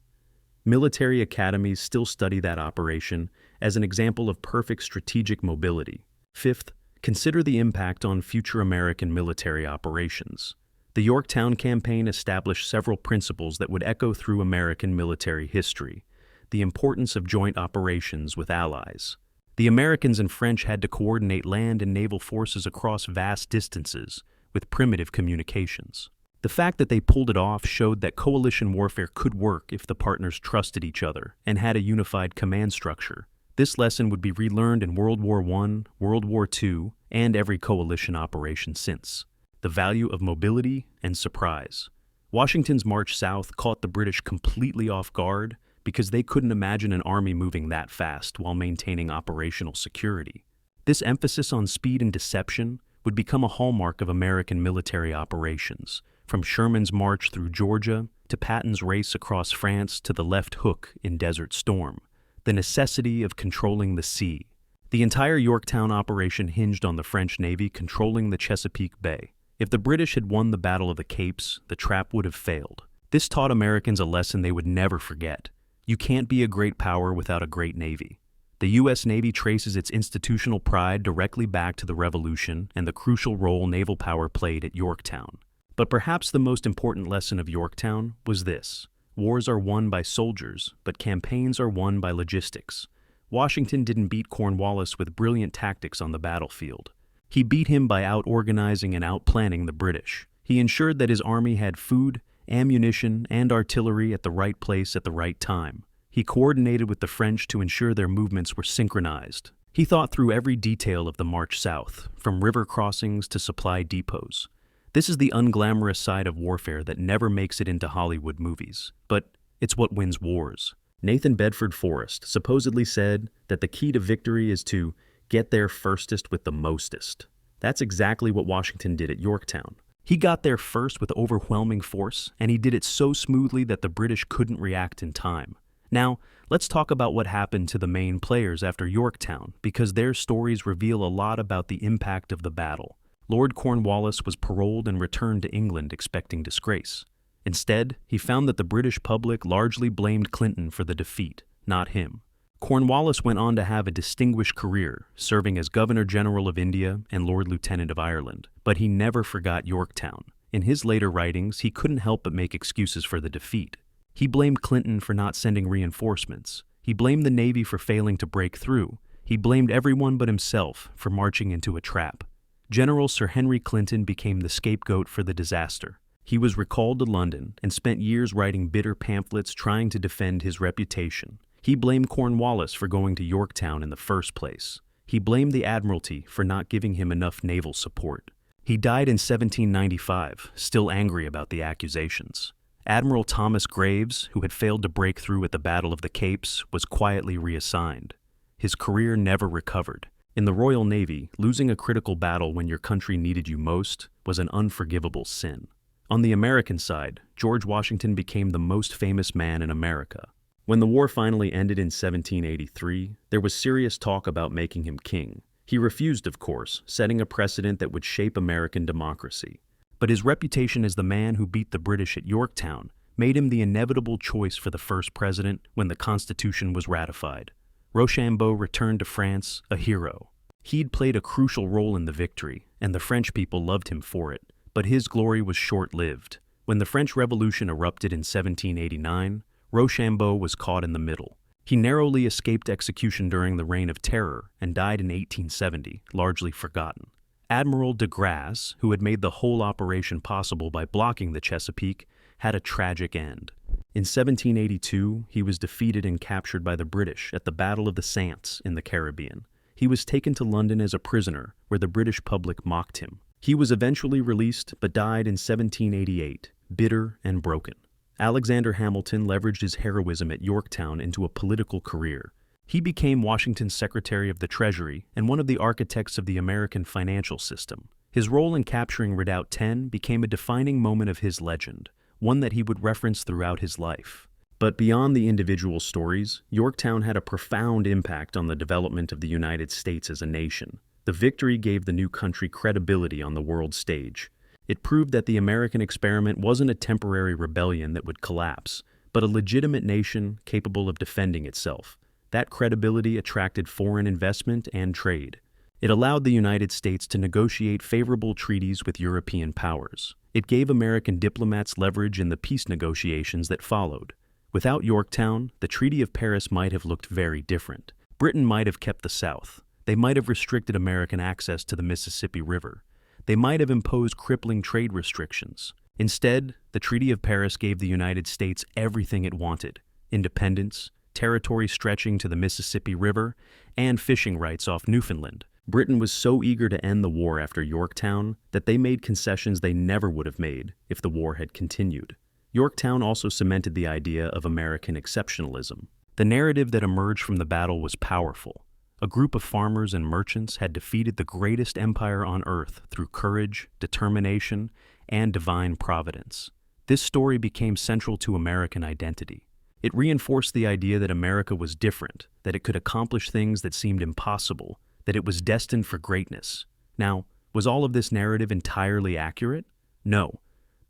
Military academies still study that operation as an example of perfect strategic mobility. Fifth, consider the impact on future American military operations. The Yorktown campaign established several principles that would echo through American military history. The importance of joint operations with allies. The Americans and French had to coordinate land and naval forces across vast distances with primitive communications. The fact that they pulled it off showed that coalition warfare could work if the partners trusted each other and had a unified command structure. This lesson would be relearned in World War I, World War II, and every coalition operation since. The value of mobility and surprise. Washington's march south caught the British completely off guard because they couldn't imagine an army moving that fast while maintaining operational security. This emphasis on speed and deception would become a hallmark of American military operations, from Sherman's march through Georgia to Patton's race across France to the left hook in Desert Storm. The necessity of controlling the sea. The entire Yorktown operation hinged on the French Navy controlling the Chesapeake Bay. If the British had won the Battle of the Capes, the trap would have failed. This taught Americans a lesson they would never forget. You can't be a great power without a great Navy. The U.S. Navy traces its institutional pride directly back to the Revolution and the crucial role naval power played at Yorktown. But perhaps the most important lesson of Yorktown was this. Wars are won by soldiers, but campaigns are won by logistics. Washington didn't beat Cornwallis with brilliant tactics on the battlefield. He beat him by out-organizing and out-planning the British. He ensured that his army had food, ammunition, and artillery at the right place at the right time. He coordinated with the French to ensure their movements were synchronized. He thought through every detail of the march south, from river crossings to supply depots. This is the unglamorous side of warfare that never makes it into Hollywood movies, but it's what wins wars. Nathan Bedford Forrest supposedly said that the key to victory is to get there firstest with the mostest. That's exactly what Washington did at Yorktown. He got there first with overwhelming force, and he did it so smoothly that the British couldn't react in time. Now, let's talk about what happened to the main players after Yorktown, because their stories reveal a lot about the impact of the battle. Lord Cornwallis was paroled and returned to England expecting disgrace. Instead, he found that the British public largely blamed Clinton for the defeat, not him. Cornwallis went on to have a distinguished career, serving as Governor-General of India and Lord Lieutenant of Ireland, but he never forgot Yorktown. In his later writings, he couldn't help but make excuses for the defeat. He blamed Clinton for not sending reinforcements. He blamed the Navy for failing to break through. He blamed everyone but himself for marching into a trap. General Sir Henry Clinton became the scapegoat for the disaster. He was recalled to London and spent years writing bitter pamphlets trying to defend his reputation. He blamed Cornwallis for going to Yorktown in the first place. He blamed the Admiralty for not giving him enough naval support. He died in 1795, still angry about the accusations. Admiral Thomas Graves, who had failed to break through at the Battle of the Capes, was quietly reassigned. His career never recovered. In the Royal Navy, losing a critical battle when your country needed you most was an unforgivable sin. On the American side, George Washington became the most famous man in America. When the war finally ended in 1783, there was serious talk about making him king. He refused, of course, setting a precedent that would shape American democracy. But his reputation as the man who beat the British at Yorktown made him the inevitable choice for the first president when the Constitution was ratified. Rochambeau returned to France a hero. He'd played a crucial role in the victory, and the French people loved him for it. But his glory was short-lived. When the French Revolution erupted in 1789, Rochambeau was caught in the middle. He narrowly escaped execution during the Reign of Terror and died in 1870, largely forgotten. Admiral de Grasse, who had made the whole operation possible by blocking the Chesapeake, had a tragic end. In 1782, he was defeated and captured by the British at the Battle of the Saints in the Caribbean. He was taken to London as a prisoner, where the British public mocked him. He was eventually released, but died in 1788, bitter and broken. Alexander Hamilton leveraged his heroism at Yorktown into a political career. He became Washington's Secretary of the Treasury and one of the architects of the American financial system. His role in capturing Redoubt 10 became a defining moment of his legend, one that he would reference throughout his life. But beyond the individual stories, Yorktown had a profound impact on the development of the United States as a nation. The victory gave the new country credibility on the world stage. It proved that the American experiment wasn't a temporary rebellion that would collapse, but a legitimate nation capable of defending itself. That credibility attracted foreign investment and trade. It allowed the United States to negotiate favorable treaties with European powers. It gave American diplomats leverage in the peace negotiations that followed. Without Yorktown, the Treaty of Paris might have looked very different. Britain might have kept the South. They might have restricted American access to the Mississippi River. They might have imposed crippling trade restrictions. Instead, the Treaty of Paris gave the United States everything it wanted: independence, territory stretching to the Mississippi River, and fishing rights off Newfoundland. Britain was so eager to end the war after Yorktown that they made concessions they never would have made if the war had continued. Yorktown also cemented the idea of American exceptionalism. The narrative that emerged from the battle was powerful. A group of farmers and merchants had defeated the greatest empire on earth through courage, determination, and divine providence. This story became central to American identity. It reinforced the idea that America was different, that it could accomplish things that seemed impossible, that it was destined for greatness. Now, was all of this narrative entirely accurate? No.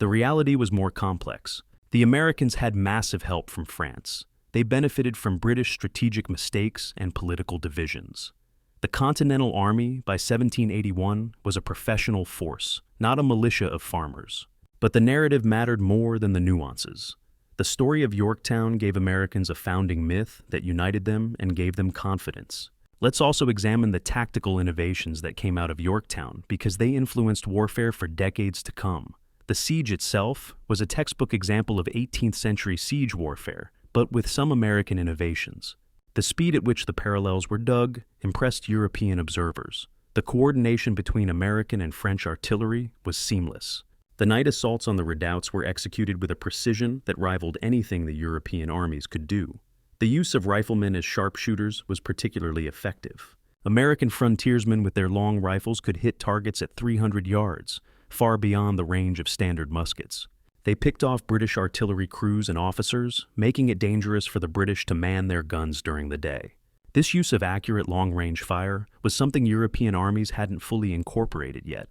The reality was more complex. The Americans had massive help from France. They benefited from British strategic mistakes and political divisions. The Continental Army, by 1781, was a professional force, not a militia of farmers. But the narrative mattered more than the nuances. The story of Yorktown gave Americans a founding myth that united them and gave them confidence. Let's also examine the tactical innovations that came out of Yorktown because they influenced warfare for decades to come. The siege itself was a textbook example of 18th century siege warfare, but with some American innovations. The speed at which the parallels were dug impressed European observers. The coordination between American and French artillery was seamless. The night assaults on the redoubts were executed with a precision that rivaled anything the European armies could do. The use of riflemen as sharpshooters was particularly effective. American frontiersmen with their long rifles could hit targets at 300 yards, far beyond the range of standard muskets. They picked off British artillery crews and officers, making it dangerous for the British to man their guns during the day. This use of accurate long-range fire was something European armies hadn't fully incorporated yet,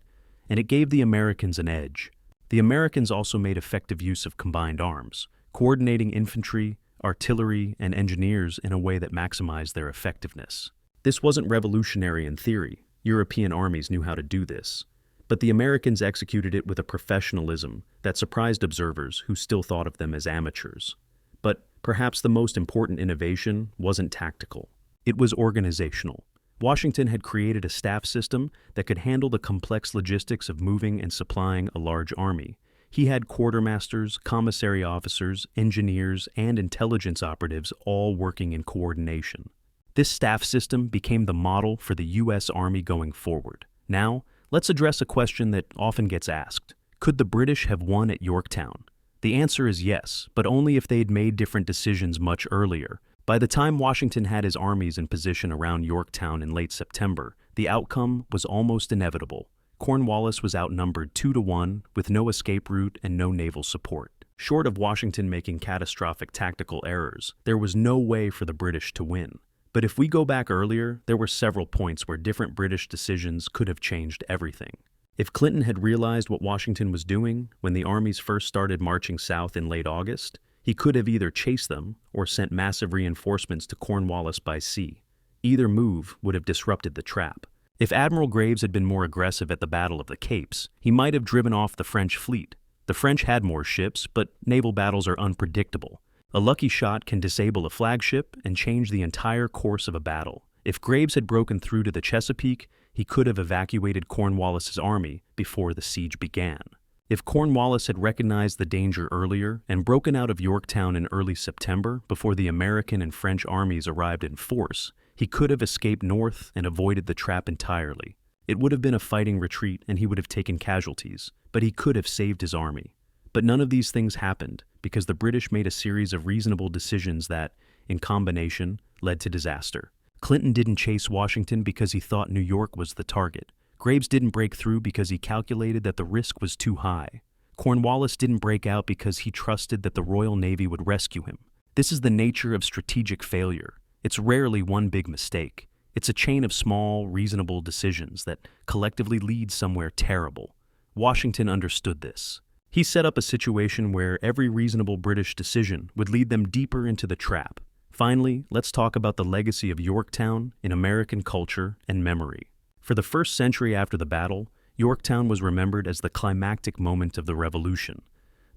and it gave the Americans an edge. The Americans also made effective use of combined arms, coordinating infantry, artillery, and engineers in a way that maximized their effectiveness. This wasn't revolutionary in theory. European armies knew how to do this. But the Americans executed it with a professionalism that surprised observers who still thought of them as amateurs. But perhaps the most important innovation wasn't tactical. It was organizational. Washington had created a staff system that could handle the complex logistics of moving and supplying a large army. He had quartermasters, commissary officers, engineers, and intelligence operatives all working in coordination. This staff system became the model for the U.S. Army going forward. Now, let's address a question that often gets asked. Could the British have won at Yorktown? The answer is yes, but only if they'd made different decisions much earlier. By the time Washington had his armies in position around Yorktown in late September, the outcome was almost inevitable. Cornwallis was outnumbered 2-1, with no escape route and no naval support. Short of Washington making catastrophic tactical errors, there was no way for the British to win. But if we go back earlier, there were several points where different British decisions could have changed everything. If Clinton had realized what Washington was doing when the armies first started marching south in late August, he could have either chased them or sent massive reinforcements to Cornwallis by sea. Either move would have disrupted the trap. If Admiral Graves had been more aggressive at the Battle of the Capes, he might have driven off the French fleet. The French had more ships, but naval battles are unpredictable. A lucky shot can disable a flagship and change the entire course of a battle. If Graves had broken through to the Chesapeake, he could have evacuated Cornwallis's army before the siege began. If Cornwallis had recognized the danger earlier and broken out of Yorktown in early September before the American and French armies arrived in force, he could have escaped north and avoided the trap entirely. It would have been a fighting retreat and he would have taken casualties, but he could have saved his army. But none of these things happened because the British made a series of reasonable decisions that, in combination, led to disaster. Clinton didn't chase Washington because he thought New York was the target. Graves didn't break through because he calculated that the risk was too high. Cornwallis didn't break out because he trusted that the Royal Navy would rescue him. This is the nature of strategic failure. It's rarely one big mistake. It's a chain of small, reasonable decisions that collectively lead somewhere terrible. Washington understood this. He set up a situation where every reasonable British decision would lead them deeper into the trap. Finally, let's talk about the legacy of Yorktown in American culture and memory. For the first century after the battle, Yorktown was remembered as the climactic moment of the Revolution,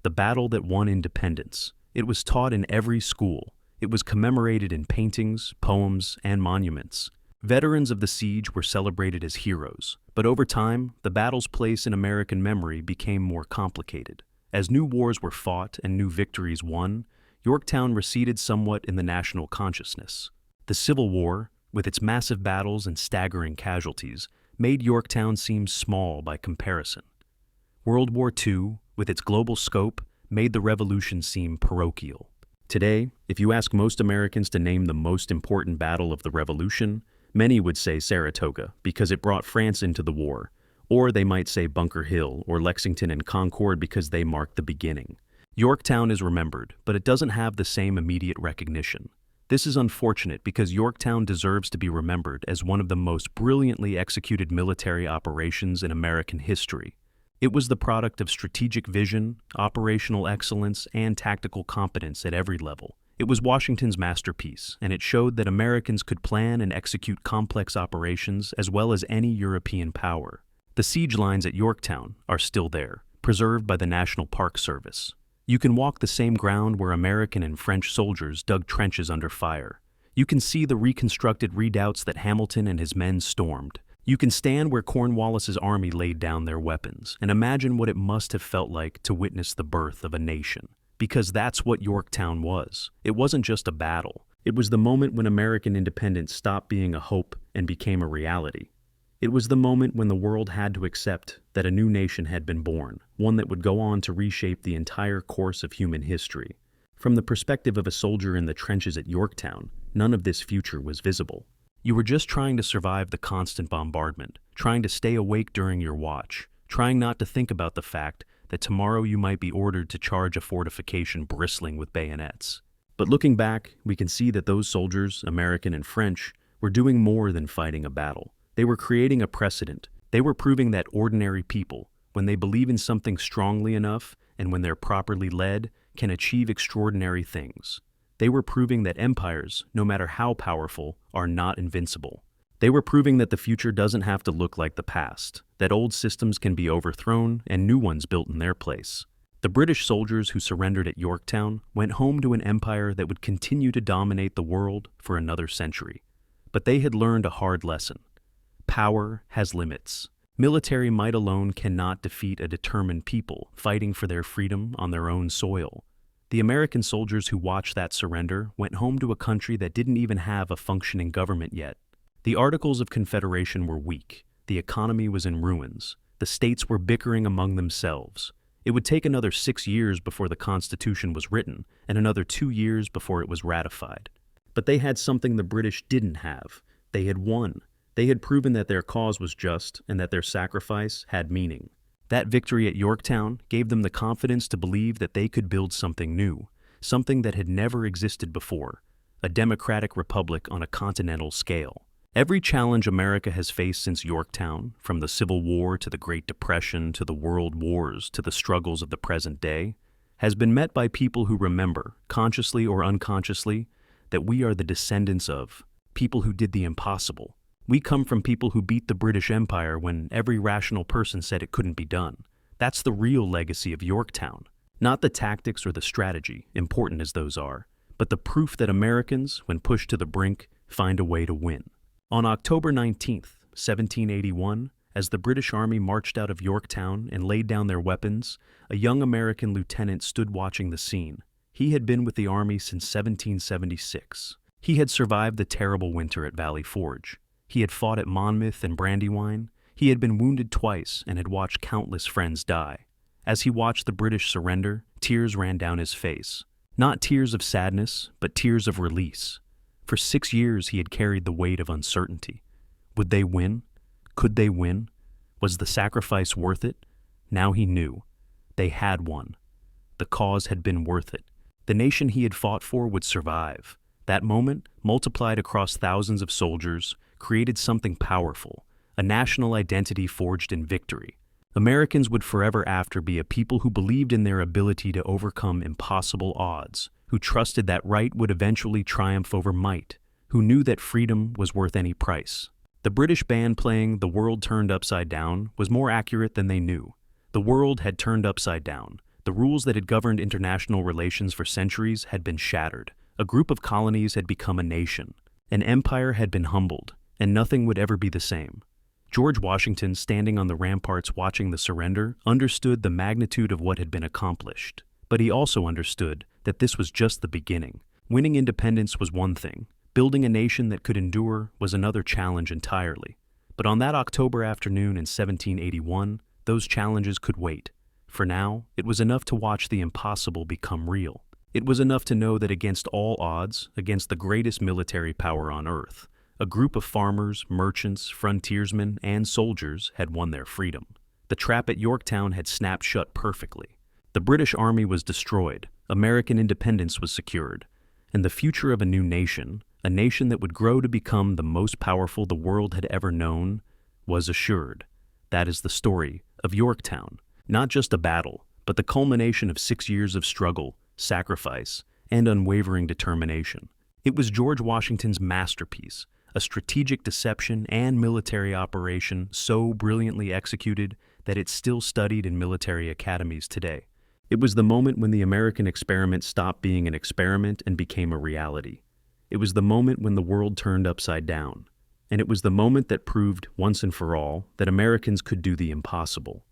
the battle that won independence. It was taught in every school. It was commemorated in paintings, poems, and monuments. Veterans of the siege were celebrated as heroes, but over time, the battle's place in American memory became more complicated. As new wars were fought and new victories won, Yorktown receded somewhat in the national consciousness. The Civil War, with its massive battles and staggering casualties, made Yorktown seem small by comparison. World War II, with its global scope, made the Revolution seem parochial. Today, if you ask most Americans to name the most important battle of the Revolution, many would say Saratoga because it brought France into the war, or they might say Bunker Hill or Lexington and Concord because they marked the beginning. Yorktown is remembered, but it doesn't have the same immediate recognition. This is unfortunate because Yorktown deserves to be remembered as one of the most brilliantly executed military operations in American history. It was the product of strategic vision, operational excellence, and tactical competence at every level. It was Washington's masterpiece, and it showed that Americans could plan and execute complex operations as well as any European power. The siege lines at Yorktown are still there, preserved by the National Park Service. You can walk the same ground where American and French soldiers dug trenches under fire. You can see the reconstructed redoubts that Hamilton and his men stormed. You can stand where Cornwallis's army laid down their weapons and imagine what it must have felt like to witness the birth of a nation. Because that's what Yorktown was. It wasn't just a battle. It was the moment when American independence stopped being a hope and became a reality. It was the moment when the world had to accept that a new nation had been born, one that would go on to reshape the entire course of human history. From the perspective of a soldier in the trenches at Yorktown, none of this future was visible. You were just trying to survive the constant bombardment, trying to stay awake during your watch, trying not to think about the fact that tomorrow you might be ordered to charge a fortification bristling with bayonets. But looking back, we can see that those soldiers, American and French, were doing more than fighting a battle. They were creating a precedent. They were proving that ordinary people, when they believe in something strongly enough and when they're properly led, can achieve extraordinary things. They were proving that empires, no matter how powerful, are not invincible. They were proving that the future doesn't have to look like the past, that old systems can be overthrown and new ones built in their place. The British soldiers who surrendered at Yorktown went home to an empire that would continue to dominate the world for another century. But they had learned a hard lesson. Power has limits. Military might alone cannot defeat a determined people fighting for their freedom on their own soil. The American soldiers who watched that surrender went home to a country that didn't even have a functioning government yet. The Articles of Confederation were weak. The economy was in ruins. The states were bickering among themselves. It would take another 6 years before the Constitution was written, and another 2 years before it was ratified. But they had something the British didn't have. They had won. They had proven that their cause was just and that their sacrifice had meaning. That victory at Yorktown gave them the confidence to believe that they could build something new, something that had never existed before, a democratic republic on a continental scale. Every challenge America has faced since Yorktown, from the Civil War to the Great Depression to the World Wars to the struggles of the present day, has been met by people who remember, consciously or unconsciously, that we are the descendants of people who did the impossible. We come from people who beat the British Empire when every rational person said it couldn't be done. That's the real legacy of Yorktown. Not the tactics or the strategy, important as those are, but the proof that Americans, when pushed to the brink, find a way to win. On October 19th, 1781, as the British Army marched out of Yorktown and laid down their weapons, a young American lieutenant stood watching the scene. He had been with the Army since 1776. He had survived the terrible winter at Valley Forge. He had fought at Monmouth and Brandywine. He had been wounded twice and had watched countless friends die. As he watched the British surrender, tears ran down his face. Not tears of sadness, but tears of release. For 6 years he had carried the weight of uncertainty. Would they win? Could they win? Was the sacrifice worth it? Now he knew. They had won. The cause had been worth it. The nation he had fought for would survive. That moment, multiplied across thousands of soldiers, created something powerful, a national identity forged in victory. Americans would forever after be a people who believed in their ability to overcome impossible odds, who trusted that right would eventually triumph over might, who knew that freedom was worth any price. The British band playing "The World Turned Upside Down" was more accurate than they knew. The world had turned upside down. The rules that had governed international relations for centuries had been shattered. A group of colonies had become a nation. An empire had been humbled, and nothing would ever be the same. George Washington, standing on the ramparts watching the surrender, understood the magnitude of what had been accomplished. But he also understood that this was just the beginning. Winning independence was one thing. Building a nation that could endure was another challenge entirely. But on that October afternoon in 1781, those challenges could wait. For now, it was enough to watch the impossible become real. It was enough to know that against all odds, against the greatest military power on earth, a group of farmers, merchants, frontiersmen, and soldiers had won their freedom. The trap at Yorktown had snapped shut perfectly. The British Army was destroyed, American independence was secured, and the future of a new nation, a nation that would grow to become the most powerful the world had ever known, was assured. That is the story of Yorktown. Not just a battle, but the culmination of 6 years of struggle, sacrifice, and unwavering determination. It was George Washington's masterpiece, a strategic deception and military operation so brilliantly executed that it's still studied in military academies today. It was the moment when the American experiment stopped being an experiment and became a reality. It was the moment when the world turned upside down. And it was the moment that proved, once and for all, that Americans could do the impossible.